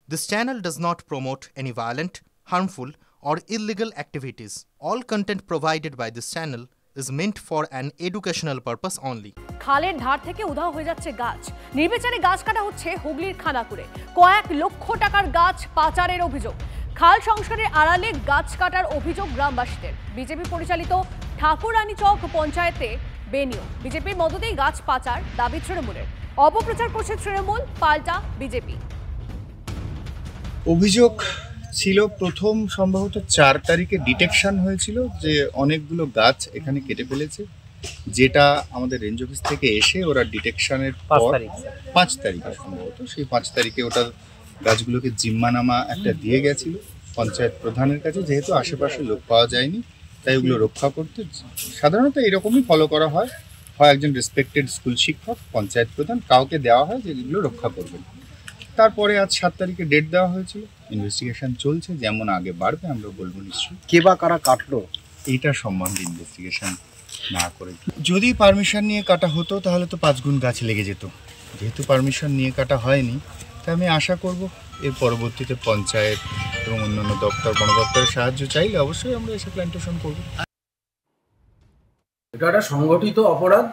This channel does not promote any violent, harmful, or illegal activities. All content provided by this channel is meant for an educational purpose only. খালের ধার থেকে উধাও হয়ে যাচ্ছে গাছ। নির্বিচারে গাছ কাটা হচ্ছে হুগলির খানাকুড়ে। কয়েক লক্ষ টাকার গাছ পাচারের অভিযোগ। খাল সংস্কারের আড়ালে গাছ কাটার অভিযোগ গ্রামবাসীদের। বিজেপি পরিচালিত ঠাকুরানীচক পঞ্চায়েতে বেনিয়ম। বিজেপির মদতেই গাছ পাচার, দাবি তৃণমূলের। অপপ্রচার করছে তৃণমূল, পাল্টা বিজেপি। অভিযোগ ছিল প্রথম সম্ভবত ৪ তারিখে ডিটেকশন হয়েছিল যে অনেকগুলো গাছ এখানে কেটে ফেলেছে, যেটা আমাদের রেঞ্জ অফিস থেকে এসে ওরা ডিটেকশনের পর ৫ তারিখে সম্ভবত সেই ৫ তারিখে ওটা গাছগুলোকে জিম্মানামা একটা দিয়ে গেছিল পঞ্চায়েত প্রধানের কাছে। যেহেতু আশেপাশে লোক পাওয়া যায়নি তাই ওগুলো রক্ষা করতে সাধারণত এরকমই ফলো করা হয়। হয় একজন রেসপেক্টেড স্কুল শিক্ষক, পঞ্চায়েত প্রধান, কাউকে দেওয়া হয় যে এগুলো রক্ষা করবেন। তারপরে আজ ৭ তারিখে ডেট দেওয়া হয়েছিল। ইনভেস্টিগেশন চলছে, যেমন আগে বাড়বে আমরা বলবো নিশ্চয়ই। কে বা কারা কাটলো এইটা সম্বন্ধে ইনভেস্টিগেশন না করে, যদি পারমিশন নিয়ে কাটা হতো তাহলে তো ৫ গুণ গাছ লেগে যেত। যেহেতু পারমিশন নিয়ে কাটা হয়নি তাই আমি আশা করব এর পরবর্তীতে পঞ্চায়েত এবং অন্যান্য দপ্তর, বন দপ্তরের সাহায্য চাইলে অবশ্যই আমরা এসে প্ল্যান্টেশন করব। এটা একটা সংগঠিত অপরাধ,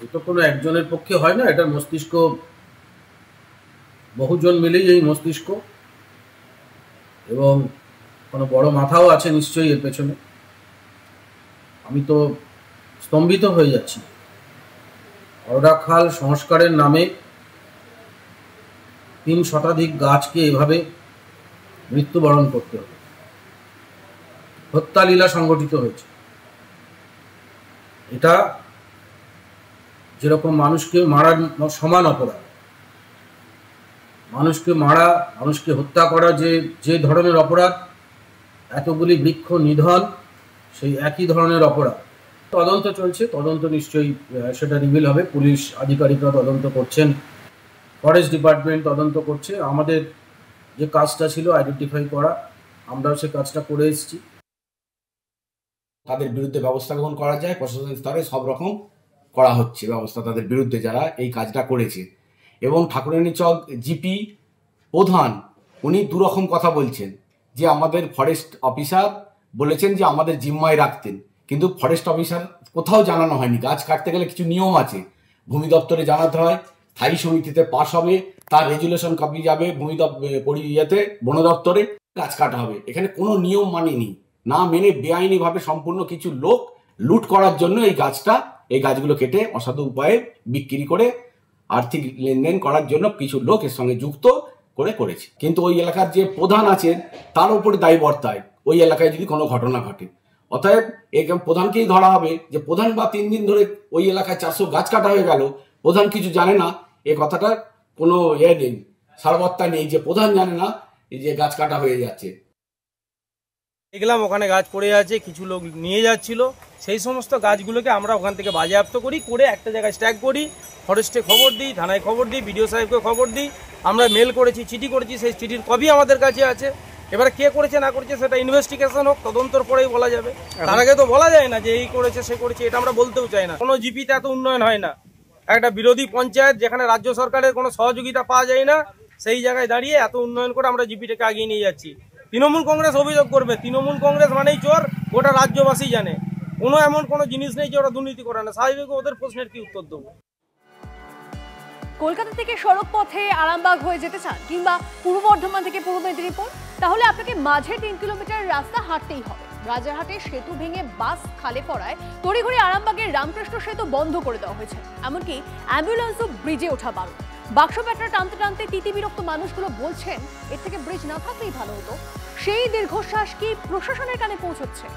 এটা কোনো একজনের পক্ষে হয় না। এটার মস্তিষ্ক বহুজন মিলেই এই মস্তিষ্ক, এবং কোনো বড় মাথাও আছে নিশ্চয়ই এর পেছনে। আমি তো স্তম্ভিত হয়ে যাচ্ছি। করোড়া খাল সংস্কারের নামে ৩ শতাধিক গাছকে এভাবে মৃত্যুবরণ করতে হবে। হত্যালীলা সংগঠিত হয়েছে। এটা যেরকম মানুষকে মারার সমান অপরাধ। মানুষকে মারা, মানুষকে হত্যা করা যে ধরনের অপরাধ, এতগুলি বৃক্ষ নিধন সেই একই ধরনের অপরাধ। তদন্ত চলছে, তদন্ত নিশ্চয়ই সেটা রিভিল হবে। পুলিশ আধিকারিকরা তদন্ত করছেন, ফরেস্ট ডিপার্টমেন্ট তদন্ত করছে। আমাদের যে কাজটা ছিল আইডেন্টিফাই করা, আমরাও সে কাজটা করে এসেছি। তাদের বিরুদ্ধে ব্যবস্থা গ্রহণ করা যায়, প্রশাসনিক স্তরে সব রকম করা হচ্ছে ব্যবস্থা তাদের বিরুদ্ধে যারা এই কাজটা করেছে। এবং ঠাকুরানীচক জিপি প্রধান উনি দুরকম কথা বলছেন, যে আমাদের ফরেস্ট অফিসার বলেছেন যে আমাদের জিম্মায় রাখতেন, কিন্তু ফরেস্ট অফিসার কোথাও জানানো হয়নি। গাছ কাটতে গেলে কিছু নিয়ম আছে, ভূমি দপ্তরে জানাতে হয়, স্থায়ী সমিতিতে পাস হবে, তার রেজুলেশন কপি যাবে ভূমি বন দপ্তরে, গাছ কাটা হবে। এখানে কোনো নিয়ম মানেনি, না মেনে বেআইনিভাবে সম্পূর্ণ কিছু লোক লুট করার জন্য এই গাছগুলো কেটে অসাধু উপায়ে বিক্রি করে আর্থিক লেনদেন করার জন্য কিছু লোক এর সঙ্গে যুক্ত করেছে। কিন্তু ওই এলাকার যে প্রধান আছেন তার উপরে দায়ী বর্তায় ওই এলাকায় যদি কোনো ঘটনা ঘটে। অতএব এই প্রধানকেই ধরা হবে যে প্রধান বা ৩ দিন ধরে ওই এলাকায় ৪০০ গাছ কাটা হয়ে গেল, প্রধান কিছু জানে না। এ কথাটার কোনো নেই, সারবত্তা নেই যে প্রধান জানে না যে গাছ কাটা হয়ে যাচ্ছে। দেখলাম ওখানে গাছ পড়ে আছে, কিছু লোক নিয়ে যাচ্ছিল। সেই সমস্ত গাছগুলোকে আমরা ওখান থেকে বাজেয়াপ্ত করে একটা জায়গায় স্ট্যাক করি, ফরেস্টে খবর দিই, থানায় খবর দিই, বিডিও সাহেবকে খবর দিই। আমরা মেল করেছি, চিঠি করেছি, সেই চিঠির কপি আমাদের কাছে আছে। এবারে কে করেছে না করেছে সেটা ইনভেস্টিগেশন হোক, তদন্তর পরেই বলা যাবে। তার আগে তো বলা যায় না যে এই করেছে সে করেছে, এটা আমরা বলতেও চাই না। কোনো জিপিতে এত উন্নয়ন হয় না। একটা বিরোধী পঞ্চায়েত যেখানে রাজ্য সরকারের কোনো সহযোগিতা পাওয়া যায় না, সেই জায়গায় দাঁড়িয়ে এত উন্নয়ন করে আমরা জিপিটাকে আগিয়ে নিয়ে যাচ্ছি। তৃণমূল কংগ্রেস অভিযোগ করবে, তৃণমূল কংগ্রেস মানেই চোর, গোটা রাজ্যবাসী জানে। এমন কোনো জিনিস নেই যে ওরা দুর্নীতি করে না। স্বাভাবিক ওদের প্রশ্নের কি উত্তর দেবো? কলকাতা থেকে সড়ক পথে আরামবাগ হয়ে যেতে চান, কিংবা পূর্ব বর্ধমান থেকে পূর্ব মেদিনীপুর, তাহলে আপনাকে মাঝে ৩ কিলোমিটার রাস্তা হাঁটতেই হবে। রাজারহাটে সেতু ভেঙে বাস খালে পড়ায় তড়িঘড়ি আরামবাগের রামকৃষ্ণ সেতু বন্ধ করে দেওয়া হয়েছে। এমনকি অ্যাম্বুলেন্সও ব্রিজে ওঠা বারণ। বাক্স ব্যাটারা টানতে টানতে তিতিবিরক্ত মানুষগুলো বলছেন এর থেকে ব্রিজ না থাকলেই ভালো হতো। সেই দীর্ঘশ্বাস কি প্রশাসনের কানে পৌঁছচ্ছে?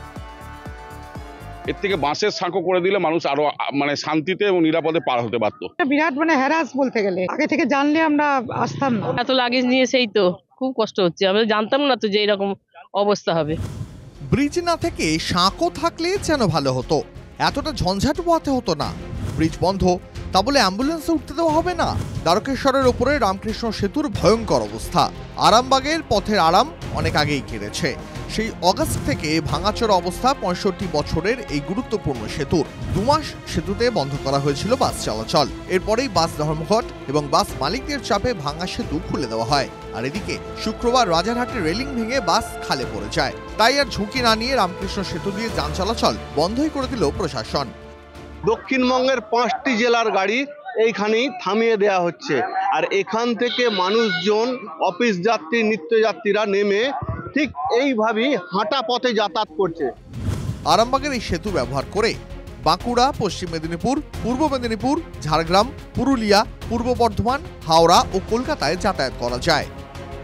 এর থেকে বাঁশের সাঁকো করে দিলে মানুষ আরো শান্তিতে এবং নিরাপদে পার হতে পারতো। বিরাট হ্যারাস বলতে গেলে, আগে থেকে জানলে আমরা আসতাম না। এত লাগেজ নিয়ে সেই তো খুব কষ্ট হচ্ছে। আমরা জানতাম না তো যে এরকম অবস্থা হবে। ব্রিজ না থেকে সাঁকো থাকলে যেন ভালো হতো, এতটা ঝঞ্ঝাট পোহাতে হতো না। ব্রিজ বন্ধ, তা বলে অ্যাম্বুলেন্সে উঠতে দেওয়া হবে না? দ্বারকেশ্বরের ওপরে রামকৃষ্ণ সেতুর ভয়ঙ্কর অবস্থা। আরামবাগের পথের আরাম অনেক আগেই কেড়েছে। সেই অগাস্ট থেকে ভাঙাচোরা অবস্থা ৬৫ বছরের এই গুরুত্বপূর্ণ সেতুর। ২ মাস সেতুতে বন্ধ করা হয়েছিল বাস চলাচল। এরপরেই বাস ধর্মঘট এবং বাস মালিকদের চাপে ভাঙা সেতু খুলে দেওয়া হয়। আর এদিকে শুক্রবার রাজারহাটের রেলিং ভেঙে বাস খালে পড়ে যায়। তাই আর ঝুঁকি না নিয়ে রামকৃষ্ণ সেতু দিয়ে যান চলাচল বন্ধই করে দিল প্রশাসন। দক্ষিণবঙ্গের 5টি জেলার গাড়ি এইখানেই থামিয়ে দেয়া হচ্ছে, আর এখান থেকে মানুষজন, অফিস যাত্রী, নিত্যযাত্রীরা নেমে ঠিক এইভাবেই হাঁটা পথে যাতায়াত করছে। আরামবাগের এই সেতু ব্যবহার করে বাঁকুড়া, পশ্চিম মেদিনীপুর, পূর্ব মেদিনীপুর, ঝাড়গ্রাম, পুরুলিয়া, পূর্ব বর্ধমান, হাওড়া ও কলকাতায় যাতায়াত করা যায়।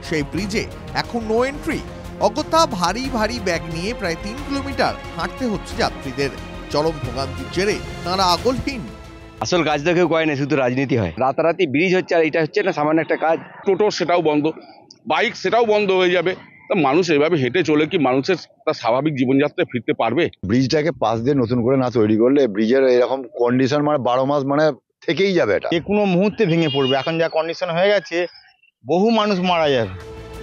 সেই ব্রিজে এখন নো এন্ট্রি। অগত্যা ভারী ভারী ব্যাগ নিয়ে প্রায় 3 কিলোমিটার হাঁটতে হচ্ছে যাত্রীদের। চরম ভোগান্তির জেরে তাঁরা আগলহীন। আসল কাজ তো কেউ করে না, শুধু রাজনীতি হয়। রাতারাতি ব্রিজ হচ্ছে, আর এটা হচ্ছে না সামান্য একটা কাজ। টোটো সেটাও বন্ধ, বাইক সেটাও বন্ধ হয়ে যাবে। তা মানুষ এভাবে হেঁটে চলে কি মানুষের তার স্বাভাবিক জীবনযাত্রায় ফিরতে পারবে? ব্রিজটাকে পাশ দিয়ে নতুন করে না তৈরি করলে ব্রিজের এরকম কন্ডিশন 12 মাস থেকেই যাবে। এটা যে কোনো মুহূর্তে ভেঙে পড়বে। এখন যা কন্ডিশন হয়ে গেছে, বহু মানুষ মারা যাবে।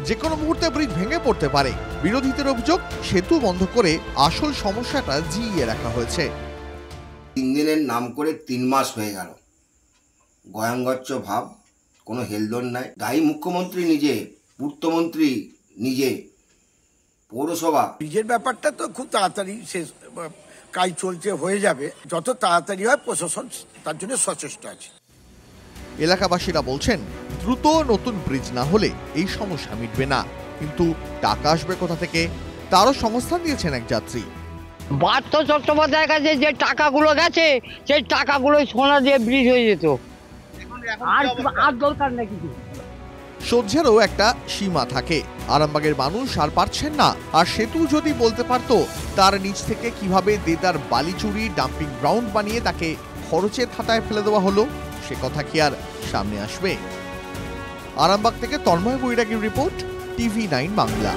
যে কোনো মুহূর্তে ব্রিজ ভেঙে পড়তে পারে। বিরোধীদের অভিযোগ, সেতু বন্ধ করে আসল সমস্যাটা জিইয়ে রাখা হয়েছে। 3 দিনের নাম করে 3 মাস হয়ে গেল। গয়াঙ্গচ্ছ ভাব, কোনো হেলদোল নাই। দায়ী মুখ্যমন্ত্রী নিজে, পূর্তমন্ত্রী নিজে, পৌরসভা। ব্রিজের ব্যাপারটা তো খুব তাড়াতাড়ি শেষ, কাজ চলছে, হয়ে যাবে। যত তাড়াতাড়ি হয় প্রশাসন তার জন্য সচেষ্ট আছে। এলাকাবাসীরা বলছেন, দ্রুত নতুন ব্রিজ না হলে এই সমস্যা মিটবে না। কিন্তু টাকা আসবে কোথা থেকে, তারও সংস্থান দিয়েছেন এক যাত্রী। পার্থ চট্টোপাধ্যায়ের কাছে যে টাকাগুলো গেছে, সেই টাকাগুলো সোনা দিয়ে ব্রিজ হয়ে যেত। আর দরকার নেই কিছু। সহ্যেরও একটা সীমা থাকে। আরামবাগের মানুষ আর পারছেন না। আর সেতু যদি বলতে পারত তার নিচ থেকে কিভাবে দেদার বালি চুরি ডাম্পিং গ্রাউন্ড বানিয়ে তাকে খরচের খাতায় ফেলে দেওয়া হলো, সে কথা কি আর সামনে আসবে? আরামবাগ থেকে তন্ময় বৈরাগীর রিপোর্ট, TV9 বাংলা।